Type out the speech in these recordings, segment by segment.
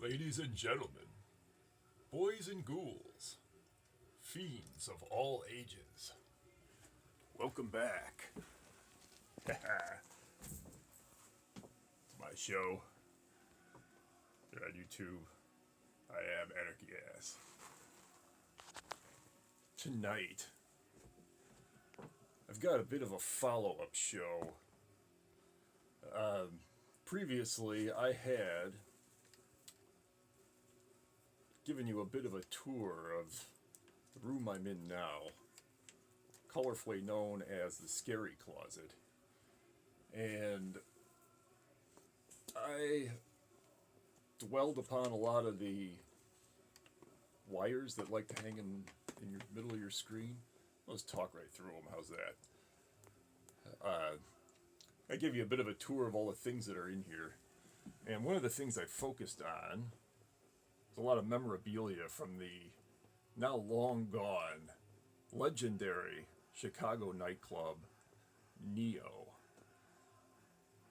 Ladies and gentlemen, boys and ghouls, fiends of all ages, welcome back to my show here on YouTube. I am Anarchy Ass. Tonight, I've got a bit of a follow-up show. Previously, I had given you a bit of a tour of the room I'm in now, colorfully known as the Scary Closet. And I dwelled upon a lot of the wires that like to hang in your middle of your screen. Let's talk right through them. How's that? I give you a bit of a tour of all the things that are in here. And one of the things I focused on is a lot of memorabilia from the now long gone, legendary Chicago nightclub, Neo.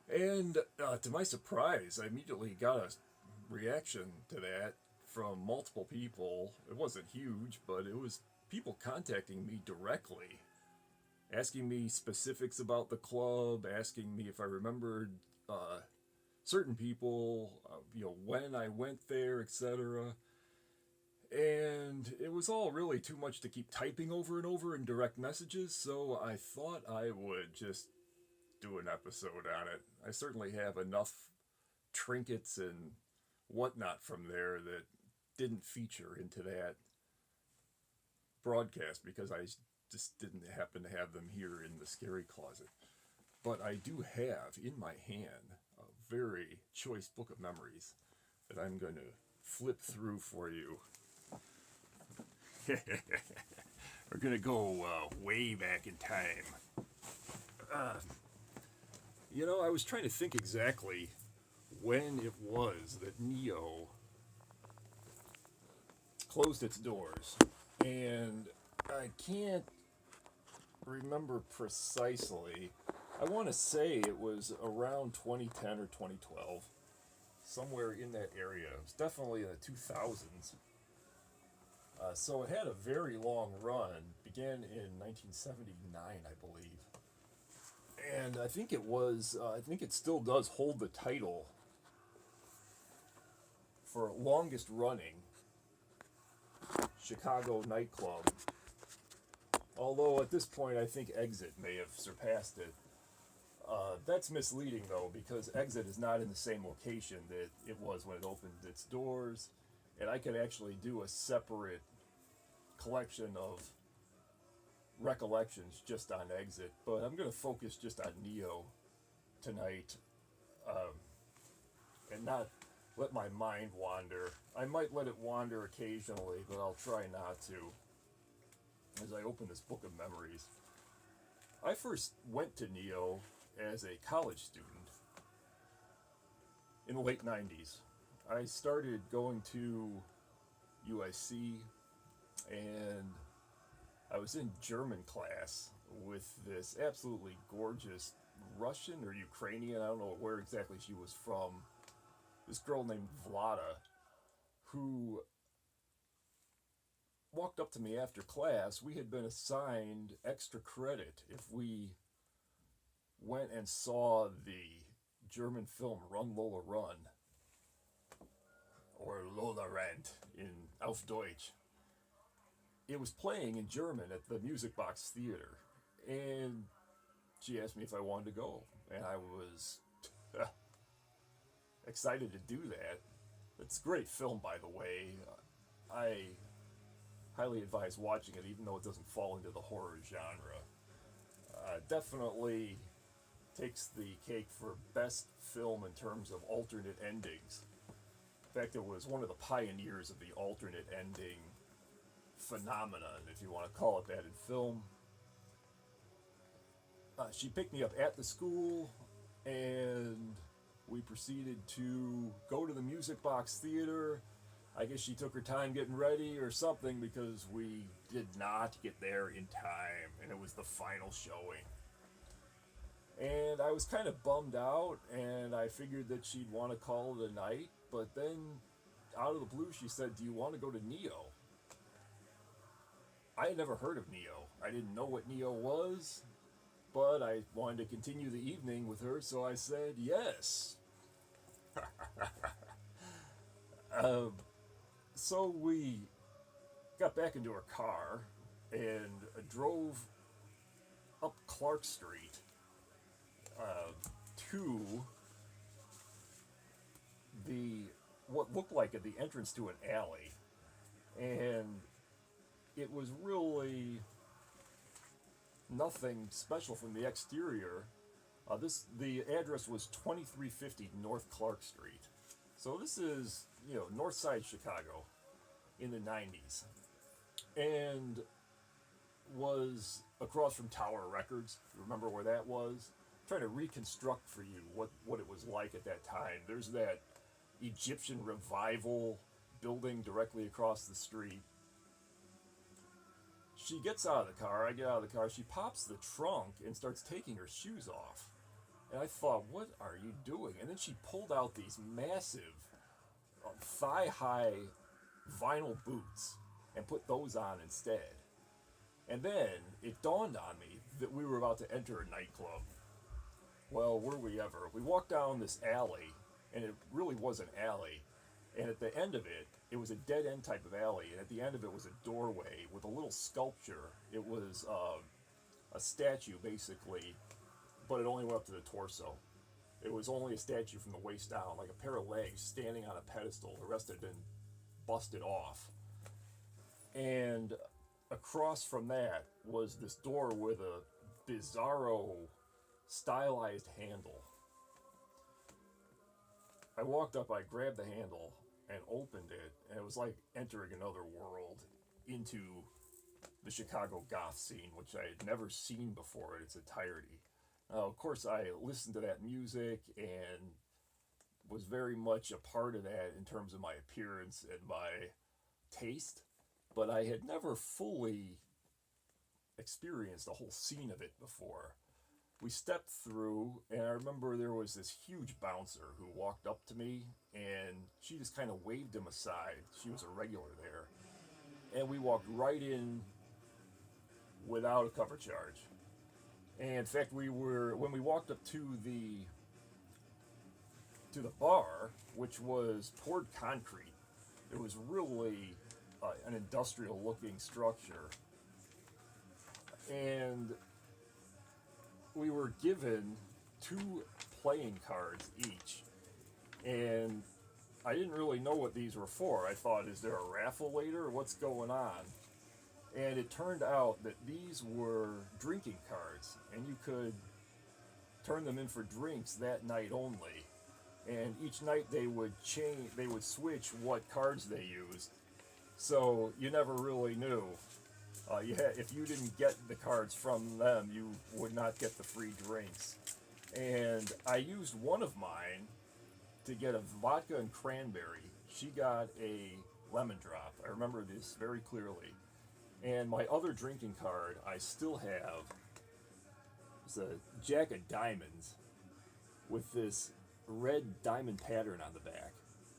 And to my surprise, I immediately got a reaction to that from multiple people. It wasn't huge, but it was people contacting me directly, asking me specifics about the club, asking me if I remembered certain people, when I went there, etc. And it was all really too much to keep typing over and over in direct messages, so I thought I would just do an episode on it. I certainly have enough trinkets and whatnot from there that didn't feature into that broadcast because I just didn't happen to have them here in the Scary Closet. But I do have in my hand a very choice book of memories that I'm going to flip through for you. We're going to go way back in time. I was trying to think exactly when it was that Neo closed its doors. And I can't remember precisely. I want to say it was around 2010 or 2012. Somewhere in that area. It was definitely in the 2000s. So it had a very long run. Began in 1979, I believe. And I think it still does hold the title for longest running Chicago nightclub. Although at this point I think Exit may have surpassed it. That's misleading though, because Exit is not in the same location that it was when it opened its doors. And I could actually do a separate collection of recollections just on Exit. But I'm going to focus just on Neo tonight. And not let my mind wander. I might let it wander occasionally, but I'll try not to as I open this book of memories. I first went to Neo as a college student in the late 90s. I started going to UIC, and I was in German class with this absolutely gorgeous Russian or Ukrainian, I don't know where exactly she was from, this girl named Vlada, who walked up to me after class. We had been assigned extra credit if we went and saw the German film Run Lola Run, or Lola Rent in Auf Deutsch. It was playing in German at the Music Box Theater, and she asked me if I wanted to go, and I was excited to do that. It's a great film, by the way. I highly advise watching it, even though it doesn't fall into the horror genre. Definitely takes the cake for best film in terms of alternate endings. In fact, it was one of the pioneers of the alternate ending phenomenon, if you want to call it that, in film. She picked me up at the school, and we proceeded to go to the Music Box Theater. I guess she took her time getting ready or something, because we did not get there in time, and it was the final showing. And I was kind of bummed out, and I figured that she'd want to call it a night, but then out of the blue, she said, "Do you want to go to Neo?" I had never heard of Neo. I didn't know what Neo was, but I wanted to continue the evening with her, so I said yes. Um, so we got back into her car and drove up Clark Street uh, to the what looked like the entrance to an alley, and it was really nothing special from the exterior. The address was 2350 North Clark Street, so this is North Side Chicago in the 90s, and was across from Tower Records. Remember where that was? I'm trying to reconstruct for you what it was like at that time. There's that Egyptian revival building directly across the street. She gets out of the car, I get out of the car, she pops the trunk and starts taking her shoes off. And I thought, what are you doing? And then she pulled out these massive thigh-high vinyl boots and put those on instead. And then it dawned on me that we were about to enter a nightclub. Well, were we ever? We walked down this alley, and it really was an alley. And at the end of it, it was a dead-end type of alley, and at the end of it was a doorway with a little sculpture. It was a statue, basically, but it only went up to the torso. It was only a statue from the waist down, like a pair of legs standing on a pedestal. The rest had been busted off. And across from that was this door with a bizarro stylized handle. I walked up, I grabbed the handle and opened it, and it was like entering another world into the Chicago goth scene, which I had never seen before in its entirety. Of course, I listened to that music and was very much a part of that in terms of my appearance and my taste, but I had never fully experienced the whole scene of it before. We stepped through, and I remember there was this huge bouncer who walked up to me, and she just kind of waved him aside. She was a regular there. And we walked right in without a cover charge. And in fact, when we walked up to the bar, which was poured concrete, it was really an industrial looking structure. And we were given 2 playing cards each, and I didn't really know what these were for. I thought, is there a raffle later, or what's going on? And it turned out that these were drinking cards, and you could turn them in for drinks that night only. And each night they would switch what cards they used, so you never really knew. If you didn't get the cards from them, you would not get the free drinks. And I used one of mine to get a vodka and cranberry. She got a lemon drop. I remember this very clearly. And my other drinking card I still have. It's a Jack of Diamonds with this red diamond pattern on the back.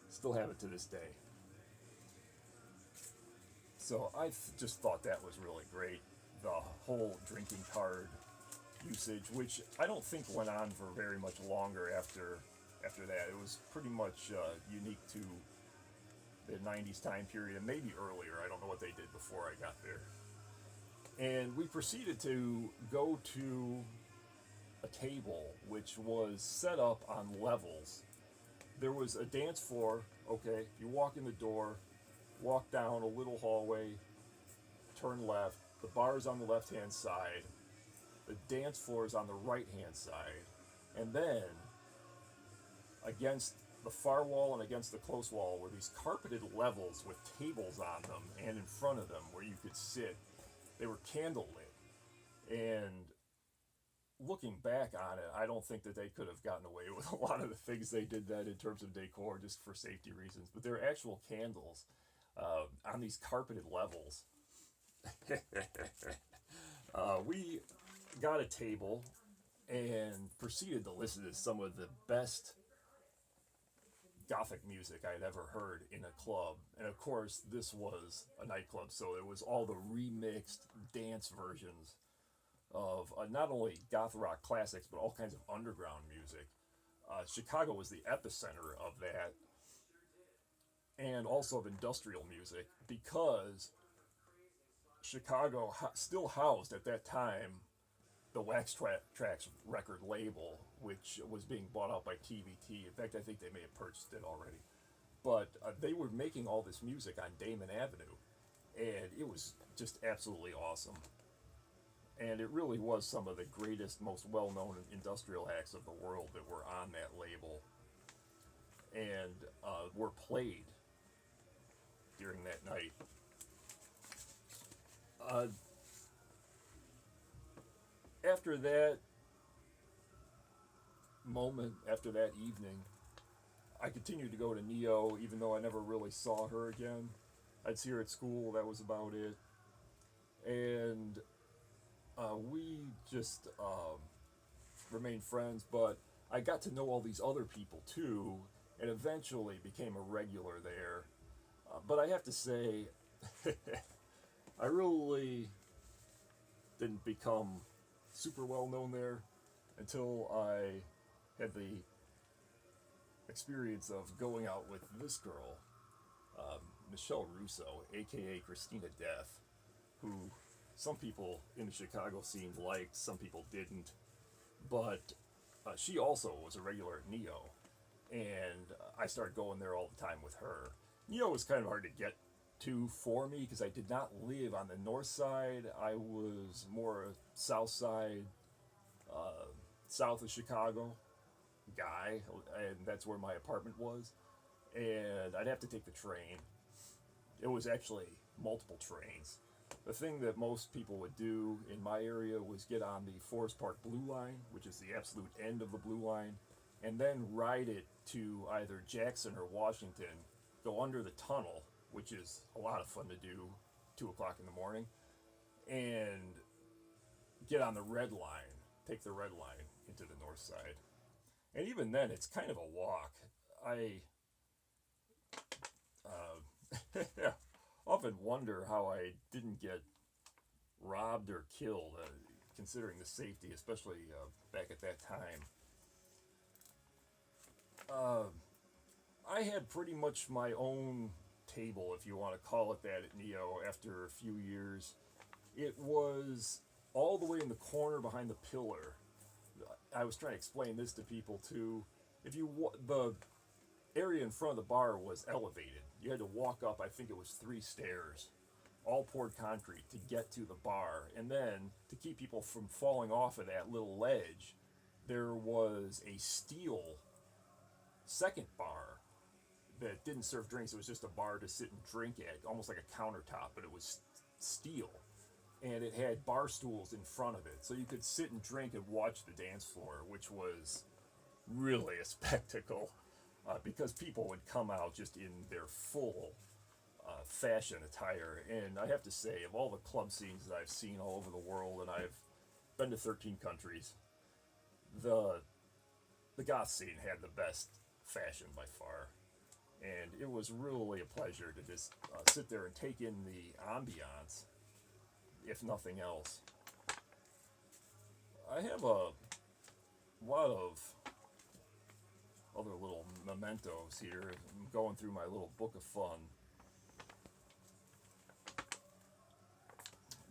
Still have it to this day. So I just thought that was really great, the whole drinking card usage, which I don't think went on for very much longer after that. It was pretty much unique to the 90s time period, and maybe earlier. I don't know what they did before I got there. And we proceeded to go to a table which was set up on levels. There was a dance floor. Okay, you walk in the door, walk down a little hallway, turn left. The bar is on the left-hand side. The dance floor is on the right-hand side. And then, against the far wall and against the close wall were these carpeted levels with tables on them and in front of them where you could sit. They were candlelit. And looking back on it, I don't think that they could have gotten away with a lot of the things they did then in terms of decor, just for safety reasons. But they're actual candles on these carpeted levels. We got a table and proceeded to listen to some of the best gothic music I had ever heard in a club. And of course, this was a nightclub, so it was all the remixed dance versions of not only goth rock classics, but all kinds of underground music. Chicago was the epicenter of that, and also of industrial music, because Chicago still housed at that time the Tracks record label, which was being bought out by TVT. In fact, I think they may have purchased it already. But they were making all this music on Damon Avenue, and it was just absolutely awesome. And it really was some of the greatest, most well-known industrial acts of the world that were on that label, and were played during that night. After that moment, after that evening, I continued to go to Neo, even though I never really saw her again. I'd see her at school, that was about it. And we just remained friends, but I got to know all these other people too, and eventually became a regular there. But I have to say, I really didn't become super well known there until I had the experience of going out with this girl, Michelle Russo, aka Christina Death, who some people in the Chicago scene liked, some people didn't, but she also was a regular at Neo, and I started going there all the time with her. Neo was kind of hard to get to for me because I did not live on the north side. I was more a south side, south of Chicago guy, and that's where my apartment was. And I'd have to take the train. It was actually multiple trains. The thing that most people would do in my area was get on the Forest Park Blue Line, which is the absolute end of the Blue Line, and then ride it to either Jackson or Washington, go under the tunnel, which is a lot of fun to do, 2 o'clock in the morning, and get on the red line, take the red line into the north side. And even then, it's kind of a walk. I often wonder how I didn't get robbed or killed, considering the safety, especially back at that time. I had pretty much my own table, if you want to call it that, at Neo after a few years. It was all the way in the corner behind the pillar. I was trying to explain this to people too. The area in front of the bar was elevated. You had to walk up, I think it was 3 stairs, all poured concrete to get to the bar. And then, to keep people from falling off of that little ledge, there was a steel second bar that didn't serve drinks. It was just a bar to sit and drink at, almost like a countertop, but it was steel. And it had bar stools in front of it, so you could sit and drink and watch the dance floor, which was really a spectacle, because people would come out just in their full fashion attire. And I have to say, of all the club scenes that I've seen all over the world, and I've been to 13 countries, the goth scene had the best fashion by far. And it was really a pleasure to just sit there and take in the ambiance, if nothing else. I have a lot of other little mementos here. I'm going through my little book of fun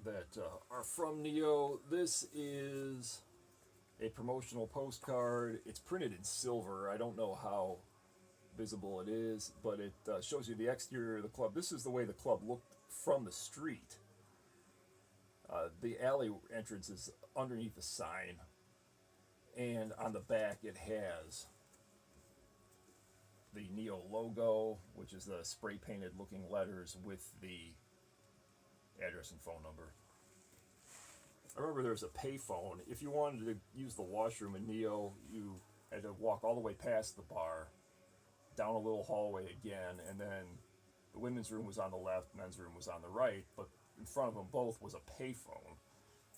that are from Neo. This is a promotional postcard. It's printed in silver. I don't know how visible it is, but it shows you the exterior of the club. This is the way the club looked from the street. The alley entrance is underneath the sign, and on the back it has the Neo logo, which is the spray painted looking letters with the address and phone number. I remember there was a payphone. If you wanted to use the washroom in Neo, you had to walk all the way past the bar, down a little hallway again, and then the women's room was on the left, men's room was on the right, but in front of them both was a payphone.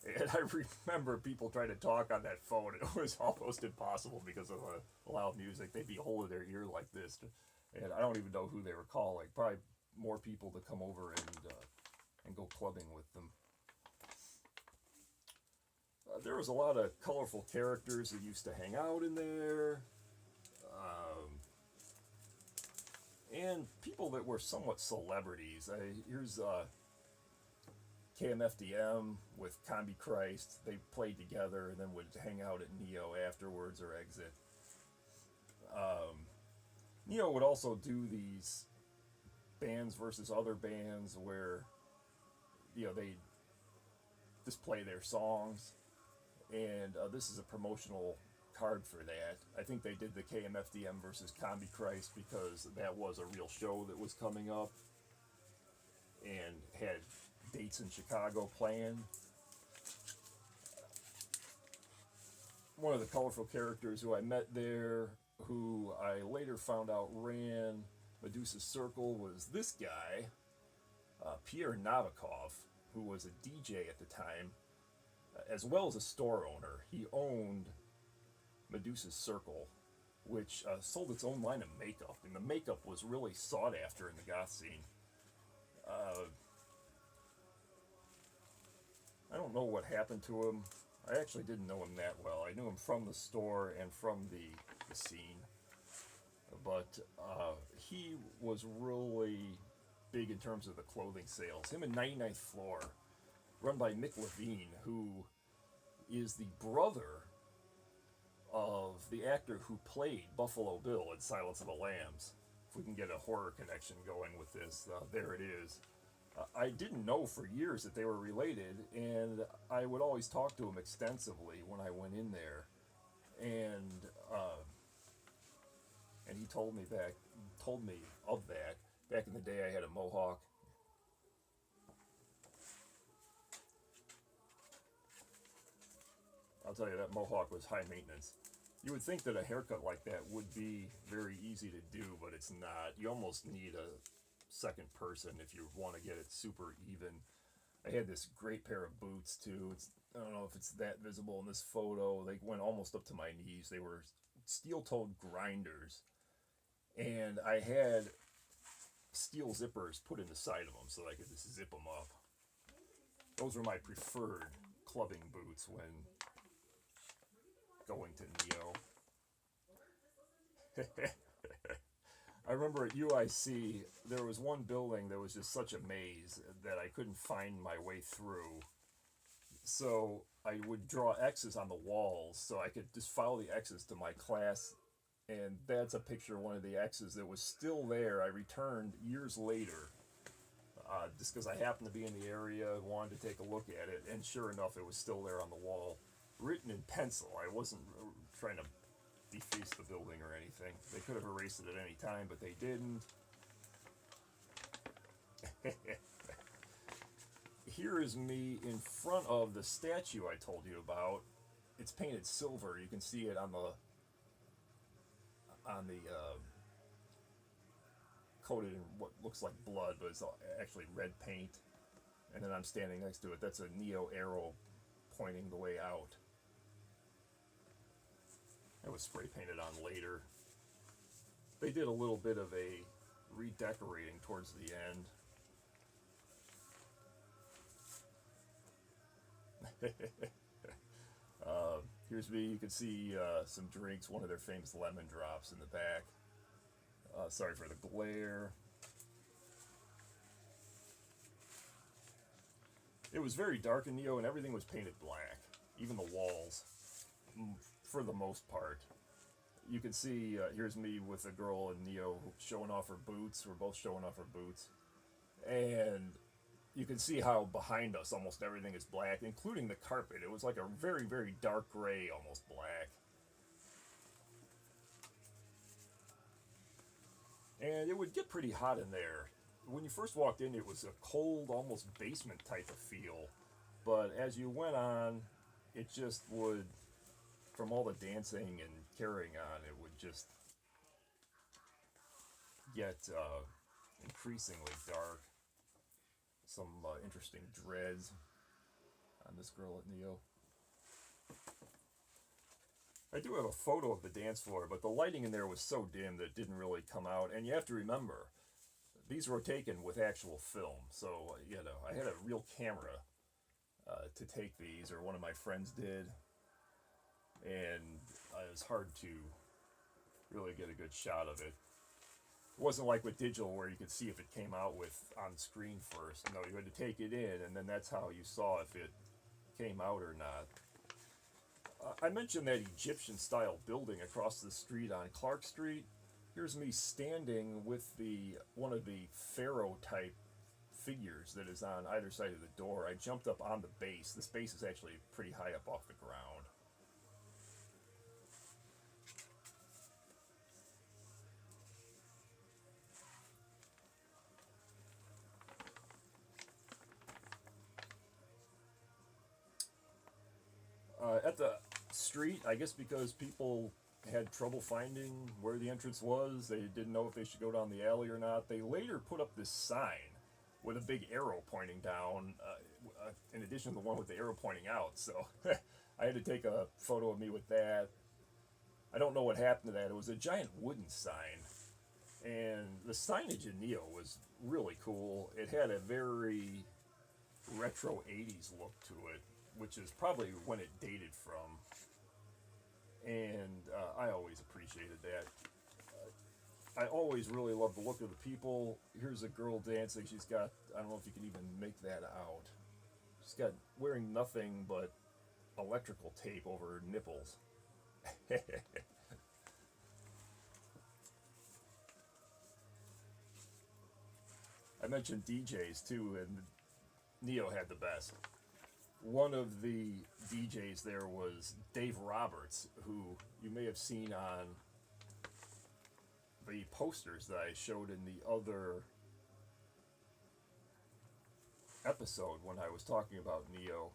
And I remember people trying to talk on that phone. It was almost impossible because of the loud music. They'd be holding their ear like this, and I don't even know who they were calling. Probably more people to come over and go clubbing with them. There was a lot of colorful characters that used to hang out in there, and people that were somewhat celebrities. Here's KMFDM with Combi Christ. They played together and then would hang out at Neo afterwards or exit. Neo would also do these bands versus other bands where, they just play their songs. And this is a promotional card for that. I think they did the KMFDM versus Combi Christ because that was a real show that was coming up and had dates in Chicago planned. One of the colorful characters who I met there, who I later found out ran Medusa's Circle, was this guy, Pierre Novikov, who was a DJ at the time, as well as a store owner. He owned Medusa's Circle, which sold its own line of makeup, and the makeup was really sought after in the goth scene. I don't know what happened to him. I actually didn't know him that well. I knew him from the store and from the scene. But he was really big in terms of the clothing sales. Him and 99th Floor, run by Mick Levine, who is the brother of the actor who played Buffalo Bill in Silence of the Lambs. If we can get a horror connection going with this, there it is. I didn't know for years that they were related, and I would always talk to him extensively when I went in there. And he told me of that. Back in the day, I had a mohawk. I'll tell you, that mohawk was high maintenance. You would think that a haircut like that would be very easy to do, but it's not. You almost need a second person if you want to get it super even. I had this great pair of boots too. I don't know if it's that visible in this photo. They went almost up to my knees. They were steel-toed grinders, and I had steel zippers put in the side of them so I could just zip them up. Those were my preferred clubbing boots when going to Neo. I remember at UIC, there was one building that was just such a maze that I couldn't find my way through. So I would draw X's on the walls so I could just follow the X's to my class. And that's a picture of one of the X's that was still there. I returned years later, just because I happened to be in the area, wanted to take a look at it, and sure enough, it was still there on the wall, written in pencil. I wasn't trying to deface the building or anything. They could have erased it at any time, but they didn't. Here is me in front of the statue I told you about. It's painted silver. You can see it on the coated in what looks like blood, but it's actually red paint. And then I'm standing next to it. That's a Neo arrow pointing the way out. That was spray painted on later. They did a little bit of a redecorating towards the end. Here's me. You can see some drinks, one of their famous lemon drops in the back. Sorry for the glare. It was very dark in Neo, and everything was painted black, even the walls, for the most part. You can see, here's me with a girl in Neo showing off her boots. We're both showing off our boots. And you can see how behind us almost everything is black, including the carpet. It was like a very, very dark gray, almost black. And it would get pretty hot in there. When you first walked in, it was a cold, almost basement type of feel. But as you went on, it just would, from all the dancing and carrying on, it would just get increasingly dark. Some interesting dreads. on this girl at Neo. I do have a photo of the dance floor, but the lighting in there was so dim that it didn't really come out. And you have to remember, these were taken with actual film. So, I had a real camera to take these, or one of my friends did. And it was hard to really get a good shot of it. It wasn't like with digital where you could see if it came out with on screen first. No, you had to take it in, and then that's how you saw if it came out or not. I mentioned that Egyptian-style building across the street on Clark Street. Here's me standing with one of the pharaoh-type figures that is on either side of the door. I jumped up on the base. This base is actually pretty high up off the ground. At the street, I guess because people had trouble finding where the entrance was, they didn't know if they should go down the alley or not. They later put up this sign with a big arrow pointing down, in addition to the one with the arrow pointing out. So I had to take a photo of me with that. I don't know what happened to that. It was a giant wooden sign. And the signage in Neo was really cool. It had a very retro 80s look to it, which is probably when it dated from. And I always appreciated that. I always really love the look of the people. Here's a girl dancing. She's got, I don't know if you can even make that out. She's got wearing nothing but electrical tape over her nipples. I mentioned DJs too, and Neo had the best. One of the DJs there was Dave Roberts, who you may have seen on the posters that I showed in the other episode when I was talking about Neo.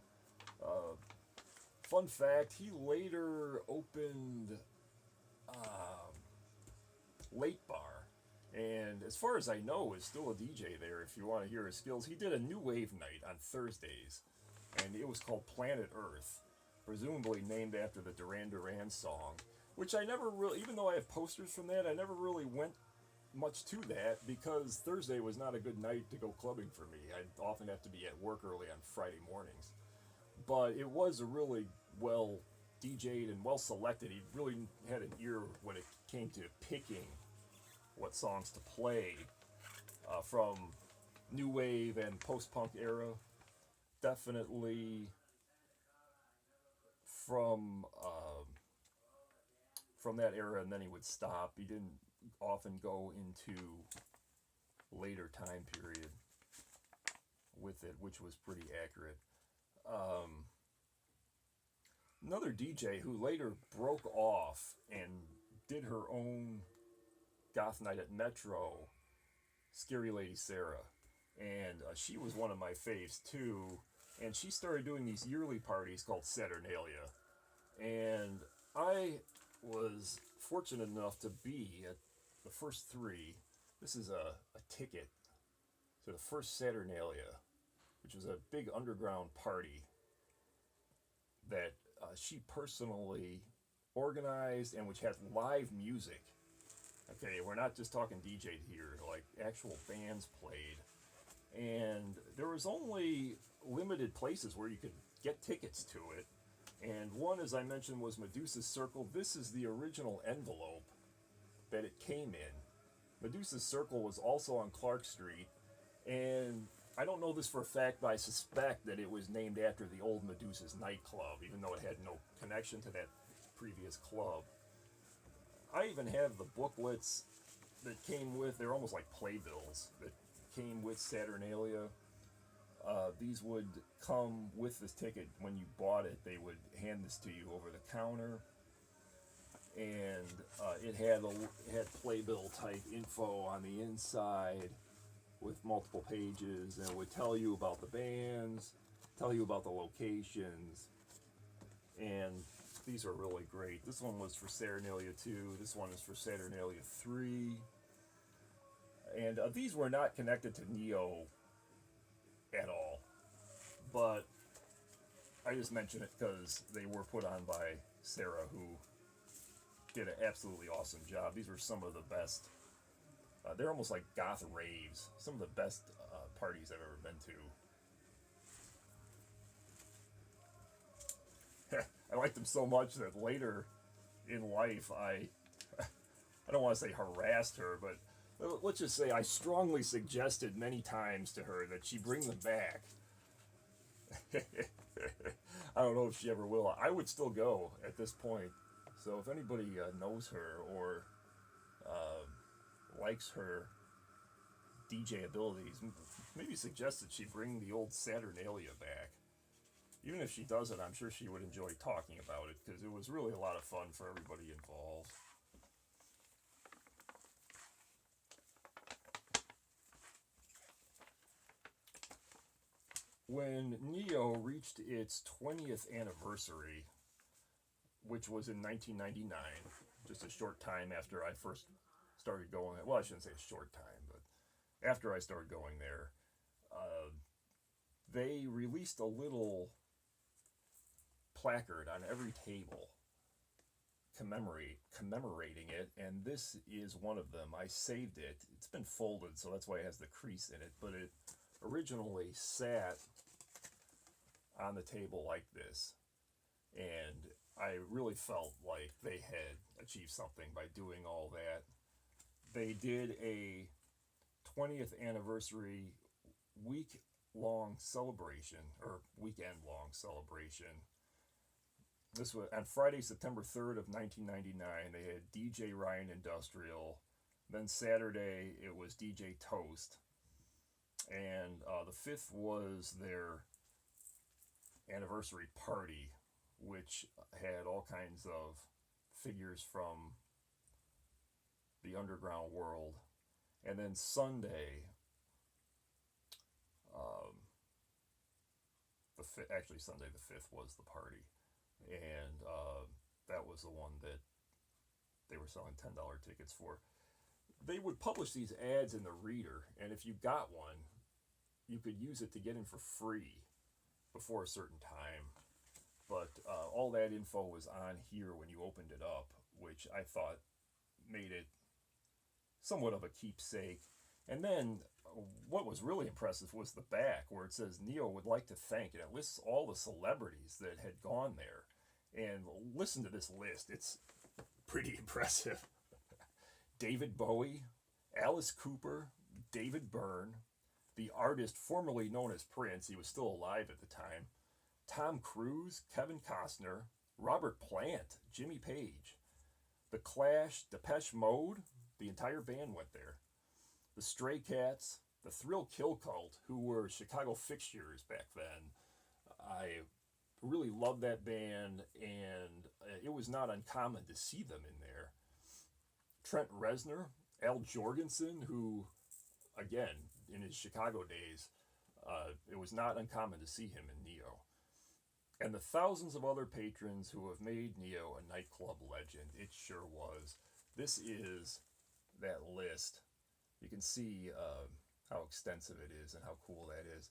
Fun fact, he later opened Late Bar, and as far as I know is still a DJ there if you want to hear his skills. He did a new wave night on Thursdays, and it was called Planet Earth, presumably named after the Duran Duran song, which I never really, even though I have posters from that, I never really went much to that because Thursday was not a good night to go clubbing for me. I'd often have to be at work early on Friday mornings. But it was a really well DJ'd and well selected. He really had an ear when it came to picking what songs to play from new wave and post-punk era. Definitely from that era, and then he would stop. He didn't often go into later time period with it, which was pretty accurate. Another DJ who later broke off and did her own goth night at Metro, Scary Lady Sarah, and she was one of my faves too. And she started doing these yearly parties called Saturnalia, and I was fortunate enough to be at the first three. This is a ticket to the first Saturnalia, which was a big underground party that she personally organized and which had live music. Okay, we're not just talking DJ here, like actual bands played. And there was only limited places where you could get tickets to it. And one, as I mentioned, was Medusa's Circle. This is the original envelope that it came in. Medusa's Circle was also on Clark Street, and I don't know this for a fact, but I suspect that it was named after the old Medusa's Nightclub, even though it had no connection to that previous club. I even have the booklets that came with, they're almost like playbills, that came with Saturnalia. These would come with this ticket. When you bought it, they would hand this to you over the counter. And it had playbill type info on the inside with multiple pages, and it would tell you about the bands, tell you about the locations, and these are really great. This one was for Saturnalia 2, this one is for Saturnalia 3, and these were not connected to Neo at all, but I just mention it because they were put on by Sarah, who did an absolutely awesome job. These were some of the best. They're almost like goth raves. Some of the best parties I've ever been to. I liked them so much that later in life, I don't want to say harassed her, but let's just say I strongly suggested many times to her that she bring them back. I don't know if she ever will. I would still go at this point. So if anybody knows her or likes her DJ abilities, maybe suggest that she bring the old Saturnalia back. Even if she doesn't, I'm sure she would enjoy talking about it because it was really a lot of fun for everybody involved. When Neo reached its 20th anniversary, which was in 1999, just a short time after I first started going. Well, I shouldn't say a short time, but after I started going there, they released a little placard on every table commemorating it, and this is one of them. I saved it. It's been folded, so that's why it has the crease in it, but it originally sat on the table like this, and I really felt like they had achieved something by doing all that. They did a 20th anniversary week-long celebration, or weekend-long celebration. This was on Friday, September 3rd of 1999. They had DJ Ryan Industrial. Then Saturday, it was DJ Toast. And the 5th was their anniversary party, which had all kinds of figures from the underground world. And then Sunday, Sunday the 5th was the party. And that was the one that they were selling $10 tickets for. They would publish these ads in the Reader, and if you got one, you could use it to get in for free before a certain time. But all that info was on here when you opened it up, which I thought made it somewhat of a keepsake. And then what was really impressive was the back, where it says Neo would like to thank, and it lists all the celebrities that had gone there. And listen to this list. It's pretty impressive. David Bowie, Alice Cooper, David Byrne, the artist formerly known as Prince, he was still alive at the time, Tom Cruise, Kevin Costner, Robert Plant, Jimmy Page, The Clash, Depeche Mode, the entire band went there, the Stray Cats, the Thrill Kill Cult, who were Chicago fixtures back then. I really loved that band, and it was not uncommon to see them in there. Trent Reznor, Al Jorgensen, who, again, in his Chicago days, it was not uncommon to see him in Neo. And the thousands of other patrons who have made Neo a nightclub legend. It sure was. This is that list. You can see how extensive it is and how cool that is.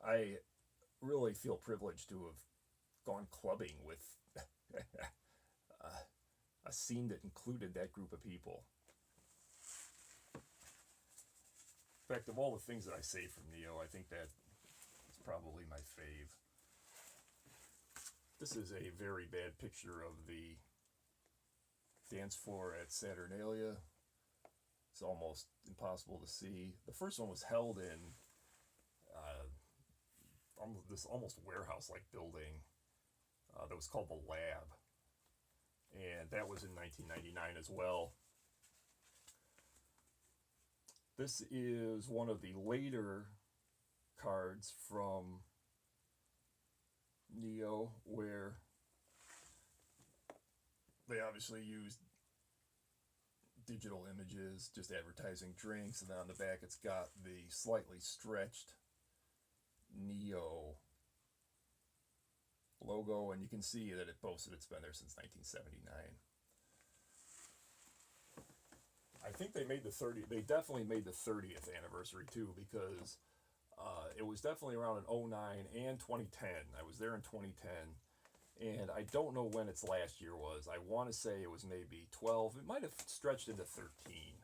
I really feel privileged to have gone clubbing with a scene that included that group of people. In fact, of all the things that I say from Neo, I think that is probably my fave. This is a very bad picture of the dance floor at Saturnalia. It's almost impossible to see. The first one was held in this almost warehouse-like building that was called the Lab. And that was in 1999 as well. This is one of the later cards from Neo, where they obviously used digital images, just advertising drinks, and then on the back it's got the slightly stretched Neo logo, and you can see that it boasted it's been there since 1979. I think they definitely made the 30th anniversary too, because It was definitely around in '09 and 2010. I was there in 2010, and I don't know when its last year was. I want to say it was maybe 12. It might have stretched into 13.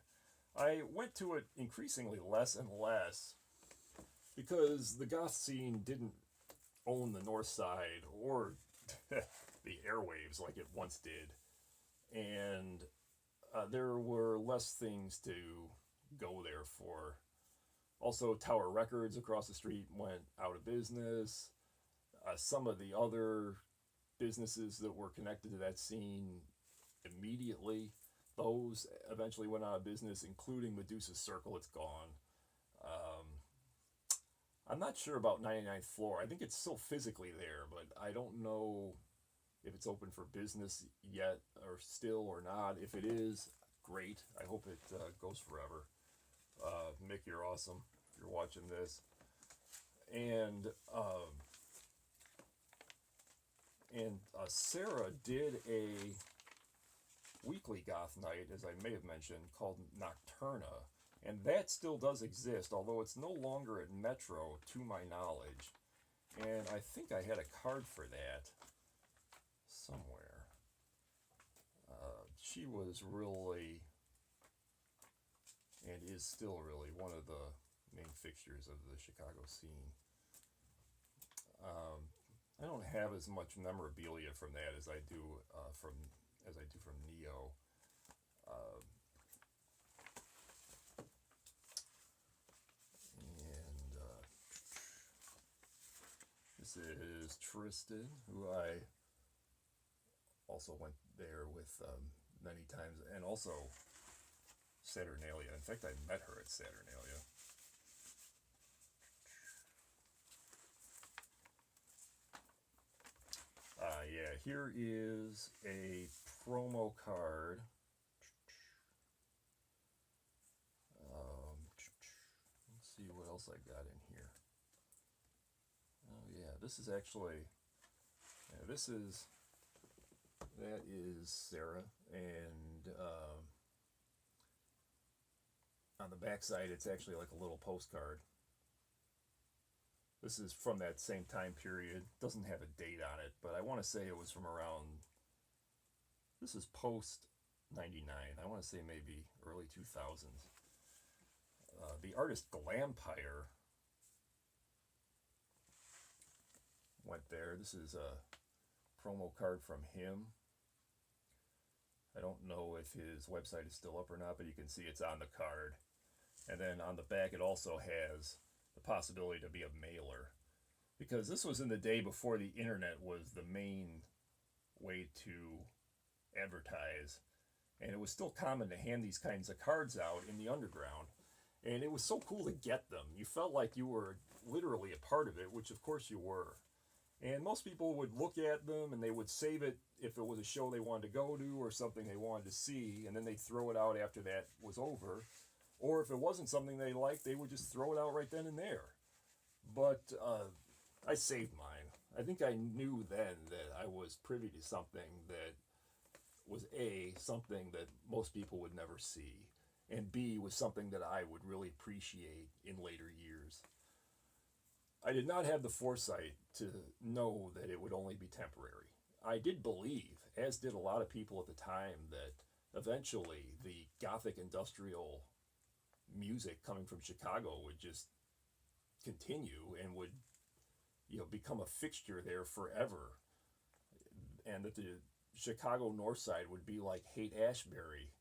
I went to it increasingly less and less because the goth scene didn't own the north side or the airwaves like it once did. And there were less things to go there for. Also, Tower Records across the street went out of business. Some of the other businesses that were connected to that scene immediately, those eventually went out of business, including Medusa's Circle. It's gone. Um, I'm not sure about 99th Floor. I think it's still physically there, but I don't know if it's open for business yet or still or not. If it is, great. I hope it goes forever. Mick, you're awesome. If you're watching this. And Sarah did a weekly goth night, as I may have mentioned, called Nocturna. And that still does exist, although it's no longer at Metro, to my knowledge. And I think I had a card for that somewhere. She was really, and is still really, one of the main fixtures of the Chicago scene. I don't have as much memorabilia from that as I do from Neo. And this is Tristan, who I also went there with many times, and also Saturnalia. In fact, I met her at Saturnalia. Yeah, here is a promo card. Let's see what else I got in here. Oh yeah, this is actually, that is Sarah, and on the back side it's actually like a little postcard. This is from that same time period. Doesn't have a date on it, but I want to say it was from around, this is post 99. I want to say maybe early 2000s. The artist Glampire went there. This is a promo card from him. I don't know if his website is still up or not, but you can see it's on the card. And then on the back it also has the possibility to be a mailer, because this was in the day before the internet was the main way to advertise, and it was still common to hand these kinds of cards out in the underground, and it was so cool to get them. You felt like you were literally a part of it, which of course you were. And most people would look at them and they would save it if it was a show they wanted to go to or something they wanted to see, and then they'd throw it out after that was over. Or if it wasn't something they liked, they would just throw it out right then and there. But I saved mine. I think I knew then that I was privy to something that was A, something that most people would never see, and B, was something that I would really appreciate in later years. I did not have the foresight to know that it would only be temporary. I did believe, as did a lot of people at the time, that eventually the Gothic industrial music coming from Chicago would just continue and would, become a fixture there forever, and that the Chicago North Side would be like Haight-Ashbury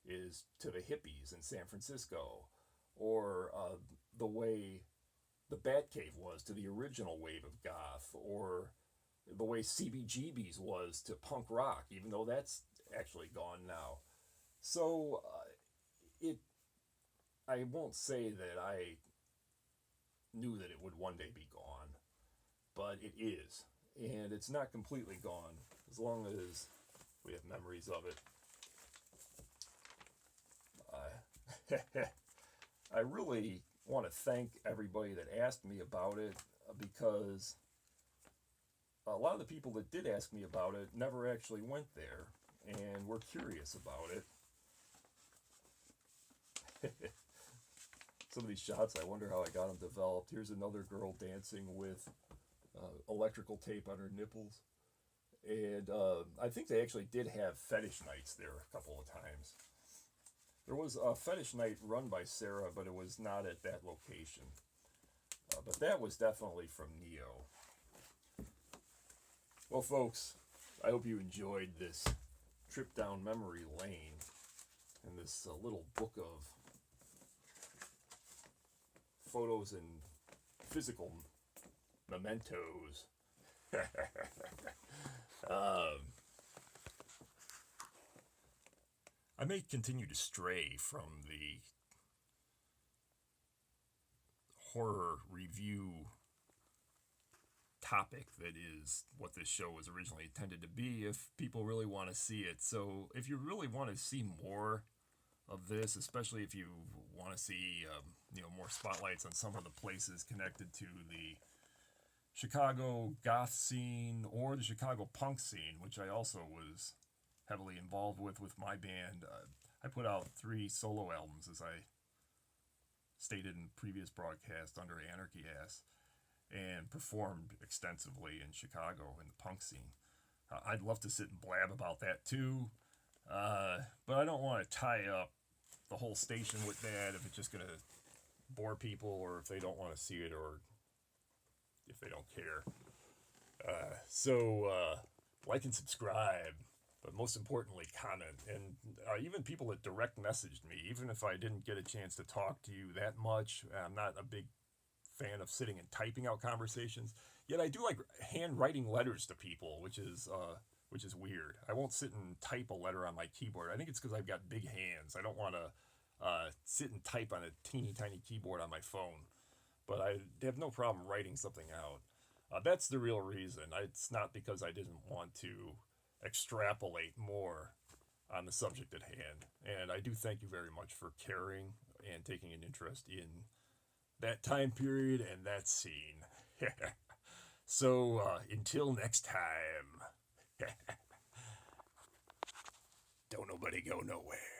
is to the hippies in San Francisco, or the way the Batcave was to the original wave of goth, or the way CBGB's was to punk rock, even though that's actually gone now. So I won't say that I knew that it would one day be gone, but it is, and it's not completely gone as long as we have memories of it. I really want to thank everybody that asked me about it, because a lot of the people that did ask me about it never actually went there and were curious about it. some of these shots, I wonder how I got them developed. Here's another girl dancing with electrical tape on her nipples. And I think they actually did have fetish nights there a couple of times. There was a fetish night run by Sarah, but it was not at that location. But that was definitely from Neo. Well, folks, I hope you enjoyed this trip down memory lane and this little book of photos and physical mementos. I may continue to stray from the horror review topic that is what this show was originally intended to be if people really want to see it. So if you really want to see more of this, especially if you want to see more spotlights on some of the places connected to the Chicago goth scene or the Chicago punk scene, which I also was heavily involved with my band. I put out 3 solo albums, as I stated in previous broadcast, under Anarchy Ass, and performed extensively in Chicago in the punk scene. I'd love to sit and blab about that too, but I don't want to tie up the whole station with that if it's just going to bore people, or if they don't want to see it, or if they don't care. So like and subscribe, but most importantly, comment. And even people that direct messaged me, even if I didn't get a chance to talk to you that much, I'm not a big fan of sitting and typing out conversations. Yet I do like handwriting letters to people, which is weird. I won't sit and type a letter on my keyboard. I think it's because I've got big hands. I don't want to sit and type on a teeny tiny keyboard on my phone. But I have no problem writing something out. That's the real reason. It's not because I didn't want to extrapolate more on the subject at hand. And I do thank you very much for caring and taking an interest in that time period and that scene. So until next time, don't nobody go nowhere.